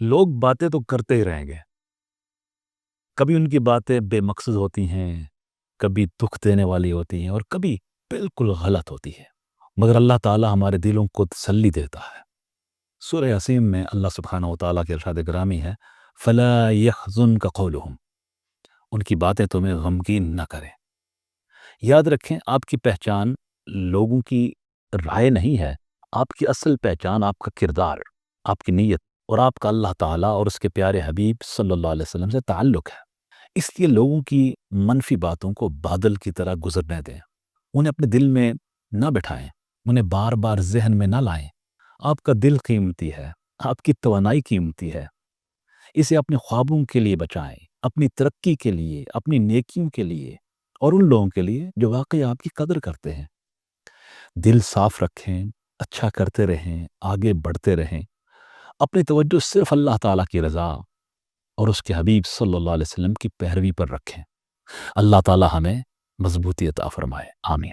لوگ باتیں تو کرتے ہی رہیں گے، کبھی ان کی باتیں بے مقصد ہوتی ہیں، کبھی دکھ دینے والی ہوتی ہیں، اور کبھی بالکل غلط ہوتی ہے، مگر اللہ تعالی ہمارے دلوں کو تسلی دیتا ہے۔ سورہ یاسین میں اللہ سبحانہ و تعالیٰ کے ارشاد گرامی ہے، فلا يحزنك قولهم، ان کی باتیں تمہیں غمگین نہ کریں۔ یاد رکھیں، آپ کی پہچان لوگوں کی رائے نہیں ہے، آپ کی اصل پہچان آپ کا کردار، آپ کی نیت، اور آپ کا اللہ تعالیٰ اور اس کے پیارے حبیب صلی اللہ علیہ وسلم سے تعلق ہے۔ اس لیے لوگوں کی منفی باتوں کو بادل کی طرح گزرنے دیں، انہیں اپنے دل میں نہ بٹھائیں، انہیں بار بار ذہن میں نہ لائیں۔ آپ کا دل قیمتی ہے، آپ کی توانائی قیمتی ہے، اسے اپنے خوابوں کے لیے بچائیں، اپنی ترقی کے لیے، اپنی نیکیوں کے لیے، اور ان لوگوں کے لیے جو واقعی آپ کی قدر کرتے ہیں۔ دل صاف رکھیں، اچھا کرتے رہیں، آگے بڑھتے رہیں، اپنی توجہ صرف اللہ تعالیٰ کی رضا اور اس کے حبیب صلی اللہ علیہ وسلم کی پیروی پر رکھیں۔ اللہ تعالیٰ ہمیں مضبوطی عطا فرمائے، آمین۔